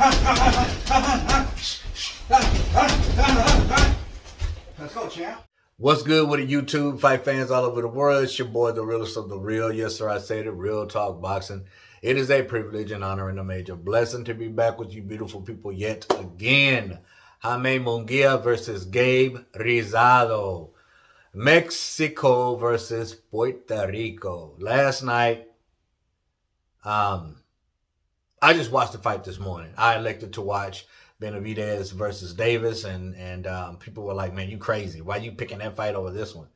Let's go, champ. What's good with the YouTube fight fans all over the world? It's your boy, the realest of the real. Yes, sir, I say the Real Talk Boxing. It is a privilege and honor and a major blessing to be back with you beautiful people yet again. Jaime Munguia versus Gabe Rosado. Mexico versus Puerto Rico. Last night, I just watched the fight this morning. I elected to watch Benavidez versus Davis, and people were like, man, you crazy. Why you picking that fight over this one?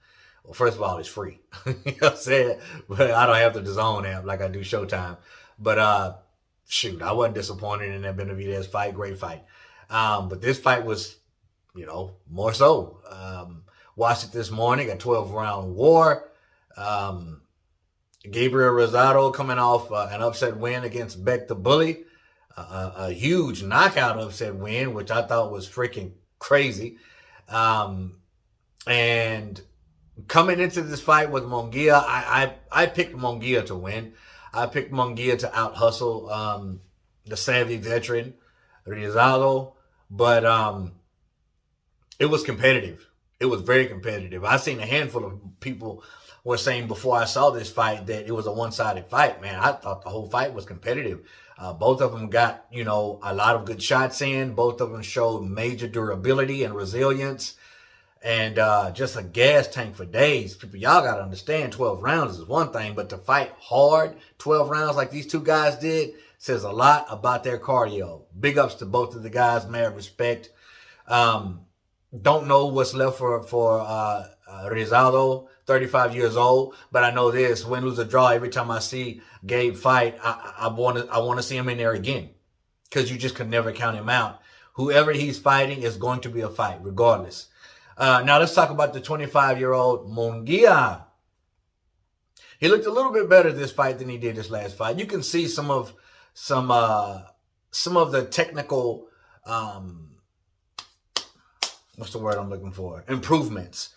Well, first of all, it's free. You know what I'm saying? But I don't have the DAZN app like I do Showtime. But shoot, I wasn't disappointed in that Benavidez fight. Great fight. But this fight was, you know, more so. Watched it this morning, a 12-round war. Gabriel Rosado coming off an upset win against Beck the Bully. A huge knockout upset win, which I thought was freaking crazy. And coming into this fight with Munguia, I picked Munguia to win. I picked Munguia to out-hustle the savvy veteran, Rosado. But it was competitive. It was very competitive. I seen a handful of people were saying before I saw this fight that it was a one-sided fight. Man, I thought the whole fight was competitive. Both of them got, you know, a lot of good shots in. Both of them showed major durability and resilience. And just a gas tank for days. People, y'all got to understand 12 rounds is one thing, but to fight hard 12 rounds like these two guys did says a lot about their cardio. Big ups to both of the guys, mad respect. Don't know what's left for Rosado, 35 years old, but I know this: win, lose, or draw. Every time I see Gabe fight, I want to see him in there again, because you just can never count him out. Whoever he's fighting is going to be a fight, regardless. Now let's talk about the 25-year-old Munguia. He looked a little bit better this fight than he did this last fight. You can see some of the technical what's the word I'm looking for? Improvements.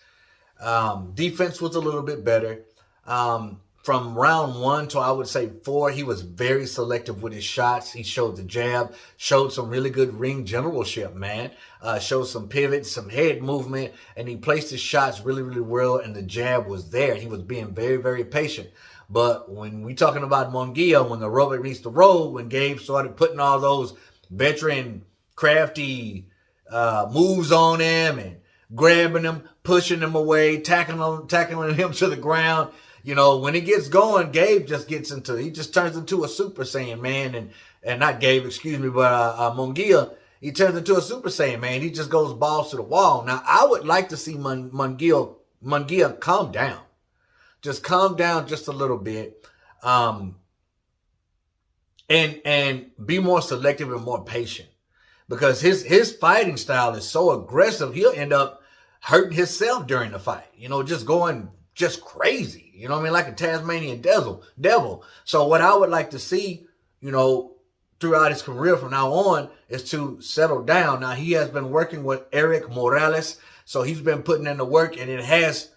Defense was a little bit better. From round 1 to, I would say, 4, he was very selective with his shots. He showed the jab, showed some really good ring generalship, man. Showed some pivots, some head movement, and he placed his shots really, really well, and the jab was there. He was being very, very patient. But when we talking about Munguia, when the rubber meets the road, when Gabe started putting all those veteran, crafty moves on him and grabbing him, pushing him away, tackling him to the ground. You know, when he gets going, Gabe just he just turns into a Super Saiyan, man. And not Gabe, excuse me, but Munguia, he turns into a Super Saiyan, man. He just goes balls to the wall. Now, I would like to see Munguia calm down. Just calm down just a little bit. And be more selective and more patient. Because his fighting style is so aggressive, he'll end up hurting himself during the fight. You know, just going just crazy. You know what I mean? Like a Tasmanian devil. So what I would like to see, you know, throughout his career from now on is to settle down. Now, he has been working with Eric Morales. So he's been putting in the work, and it is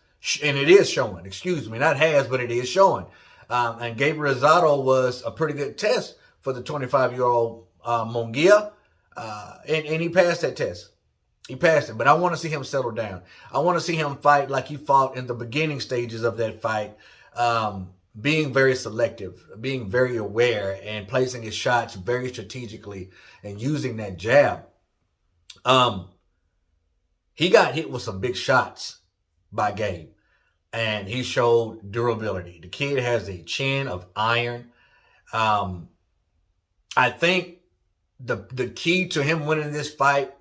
showing. Excuse me, not has, but it is showing. And Gabriel Rosado was a pretty good test for the 25-year-old Munguia. And he passed that test. He passed it. But I want to see him settle down. I want to see him fight like he fought in the beginning stages of that fight. Being very selective, being very aware, and placing his shots very strategically and using that jab. He got hit with some big shots by Gabe, and he showed durability. The kid has a chin of iron. I think the key to him winning this fight,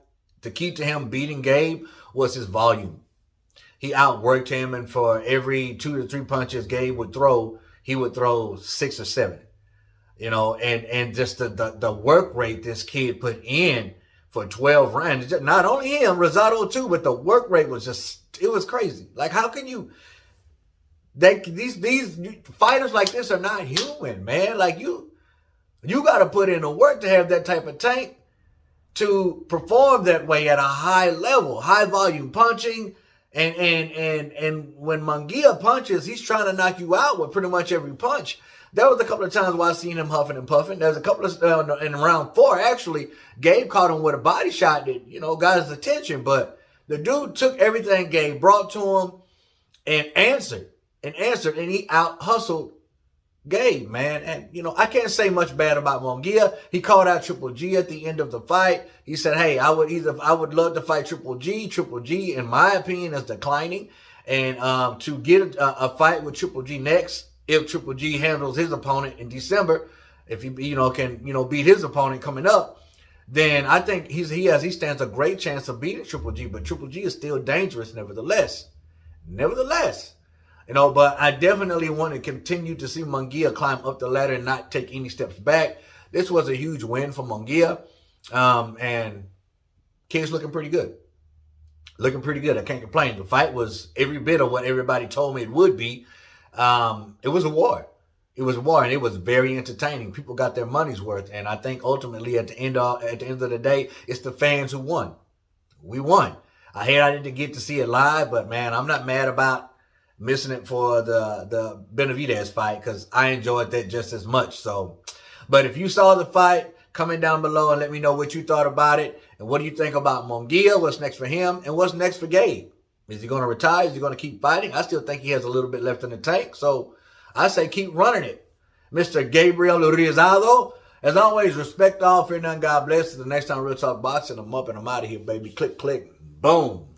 the key to him beating Gabe, was his volume. He outworked him, and for every 2 to 3 punches Gabe would throw, he would throw 6 or 7. You know, and just the work rate this kid put in for 12 rounds. Not only him, Rosado too, but the work rate was just, it was crazy. Like, how can you, these fighters like this are not human, man. Like, you got to put in the work to have that type of tank to perform that way at a high level, high volume punching, And when Munguia punches, he's trying to knock you out with pretty much every punch. There was a couple of times where I seen him huffing and puffing. There was a couple of in round 4 actually. Gabe caught him with a body shot that got his attention, but the dude took everything Gabe brought to him and answered, and he out hustled Gabe, man. And I can't say much bad about Munguia. He called out Triple G at the end of the fight. He said, "Hey, I would love to fight Triple G. Triple G, in my opinion, is declining, and to get a fight with Triple G next, if Triple G handles his opponent in December, if he can beat his opponent coming up, then I think he stands a great chance of beating Triple G. But Triple G is still dangerous, nevertheless. But I definitely want to continue to see Munguia climb up the ladder and not take any steps back. This was a huge win for Munguia, and kid's looking pretty good. I can't complain. The fight was every bit of what everybody told me it would be. It was a war. And it was very entertaining. People got their money's worth, and I think ultimately at the end of the day, it's the fans who won. We won. I didn't get to see it live, but man, I'm not mad about missing it for the Benavidez fight because I enjoyed that just as much. So, but if you saw the fight, comment down below and let me know what you thought about it and what do you think about Munguia, what's next for him, and what's next for Gabe. Is he going to retire? Is he going to keep fighting? I still think he has a little bit left in the tank. So I say keep running it. Mr. Gabriel Rosado. As always, respect all, fear none, God bless. Until the next time Real Talk Boxing, I'm up and I'm out of here, baby. Click, click, boom.